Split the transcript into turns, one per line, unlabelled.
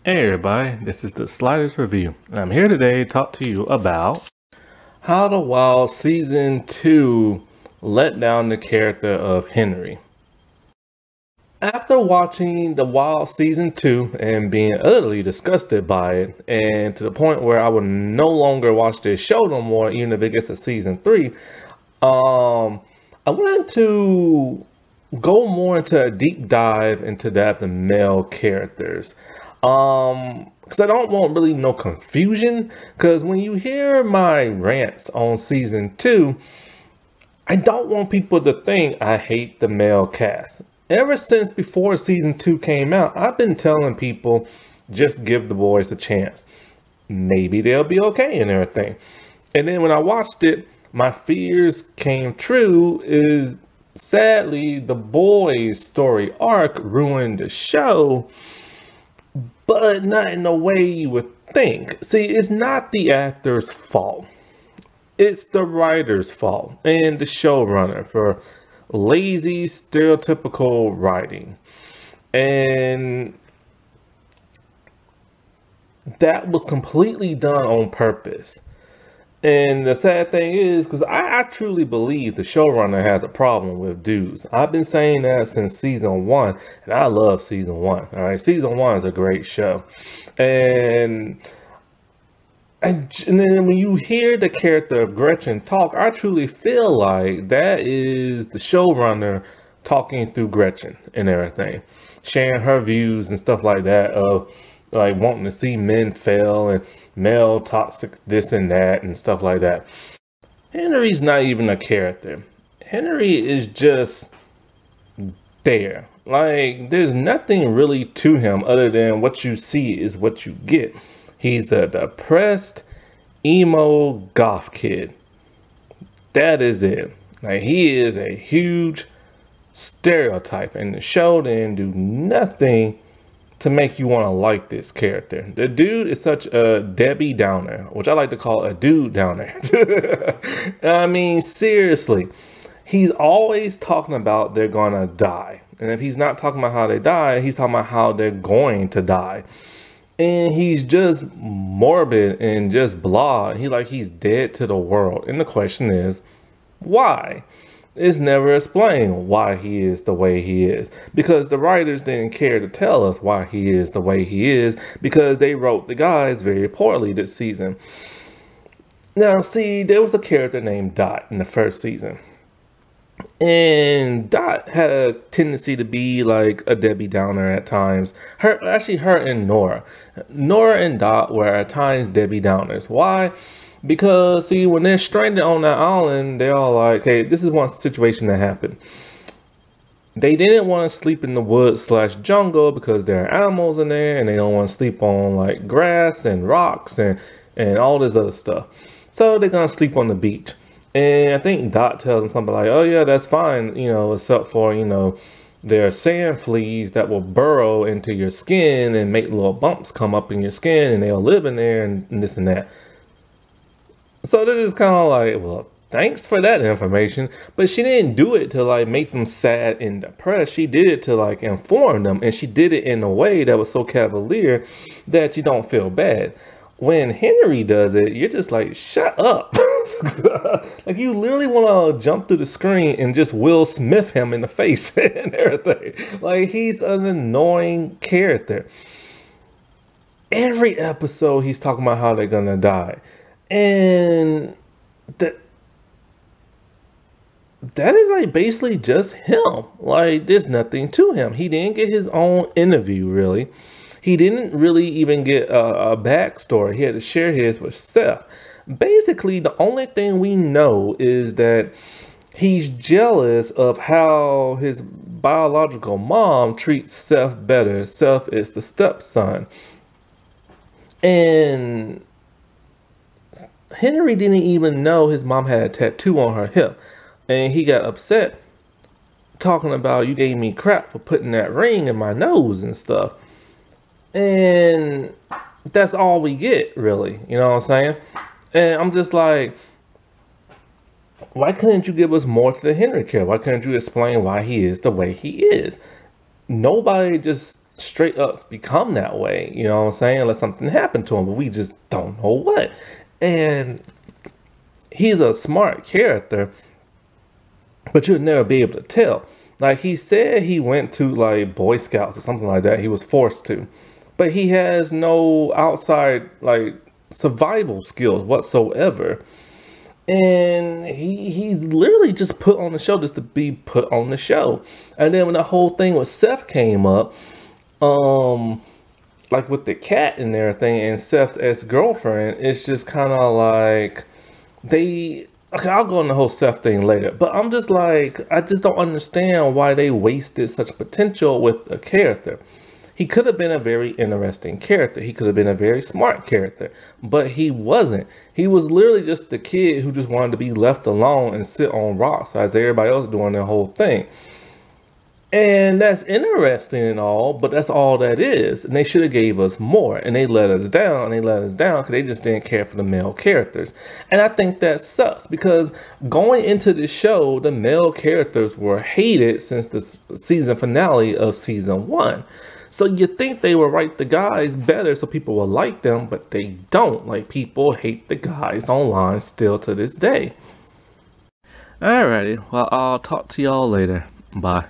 Hey everybody, this is the Sliders Review, and I'm here today to talk to you about how The Wild Season 2 let down the character of Henry. After watching The Wild Season 2 and being utterly disgusted by it, and to the point where I will no longer watch this show no more, even if it gets to Season 3, I wanted to go more into a deep dive into the male characters. Because I don't want really no confusion, because when you hear my rants on Season 2, I don't want people to think I hate the male cast. Ever since before Season 2 came out, I've been telling people, just give the boys a chance. Maybe they'll be okay and everything. And then when I watched it, my fears came true. Is sadly, the boys' story arc ruined the show, but not in the way you would think. See, it's not the actor's fault. It's the writer's fault and the showrunner for lazy, stereotypical writing. And that was completely done on purpose. And the sad thing is, because I truly believe the showrunner has a problem with dudes. I've been saying that since Season 1, and I love Season 1. All right, Season 1 is a great show. And then when you hear the character of Gretchen talk, I truly feel like that is the showrunner talking through Gretchen and everything, sharing her views and stuff like that of like wanting to see men fail and male toxic this and that and stuff like that. Henry's not even a character. Henry is just there. Like, there's nothing really to him other than what you see is what you get. He's a depressed, emo goth kid. That is it. Like, he is a huge stereotype, and the show didn't do nothing to make you want to like this character. The dude is such a Debbie Downer, which I like to call a dude downer. I mean, seriously, he's always talking about they're gonna die. And if he's not talking about how they die, he's talking about how they're going to die. And he's just morbid and just blah. He's dead to the world. And the question is, why? It's never explained why he is the way he is, because the writers didn't care to tell us why he is the way he is, because they wrote the guys very poorly this season. Now, see, there was a character named Dot in the first season, and Dot had a tendency to be like a Debbie Downer at times. Her and Nora and Dot were at times Debbie Downers. Why? Because, see, when they're stranded on that island, they're all like, hey, this is one situation that happened. They didn't want to sleep in the woods / jungle because there are animals in there, and they don't want to sleep on like grass and rocks and all this other stuff. So they're going to sleep on the beach. And I think Dot tells them something like, oh yeah, that's fine, you know, except for, you know, there are sand fleas that will burrow into your skin and make little bumps come up in your skin, and they'll live in there and this and that. So they're just kind of like, well, thanks for that information. But she didn't do it to like make them sad and depressed. She did it to like inform them. And she did it in a way that was so cavalier that you don't feel bad. When Henry does it, you're just like, shut up. Like, you literally want to jump through the screen and just Will Smith him in the face and everything. Like, he's an annoying character. Every episode, he's talking about how they're going to die. And that is like basically just him. Like, there's nothing to him. He didn't get his own interview, really. He didn't really even get a backstory. He had to share his with Seth. Basically, the only thing we know is that he's jealous of how his biological mom treats Seth better. Seth is the stepson. And Henry didn't even know his mom had a tattoo on her hip, and he got upset talking about, you gave me crap for putting that ring in my nose and stuff. And that's all we get, really, you know what I'm saying? And I'm just like, why couldn't you give us more to the Henry character? Why couldn't you explain why he is the way he is? Nobody just straight up become that way, you know what I'm saying? Let something happen to him, but we just don't know what. And he's a smart character, but you'll never be able to tell. Like, he said he went to like Boy Scouts or something like that. He was forced to, but he has no outside like survival skills whatsoever. And he's literally just put on the show just to be put on the show. And then when the whole thing with Seth came up, like with the cat and everything, and Seth's ex-girlfriend, it's just kind of like they. Okay, I'll go on the whole Seth thing later, but I'm just like, I just don't understand why they wasted such potential with a character. He could have been a very interesting character. He could have been a very smart character, but he wasn't. He was literally just the kid who just wanted to be left alone and sit on rocks as everybody else doing their whole thing. And that's interesting and all, but that's all that is. And they should have gave us more, and they let us down, and they let us down because they just didn't care for the male characters. And I think that sucks, because going into the show, the male characters were hated since the season finale of season 1. So you think they would write the guys better so people will like them, but they don't. Like, people hate the guys online still to this day. Alrighty, well, I'll talk to y'all later. Bye.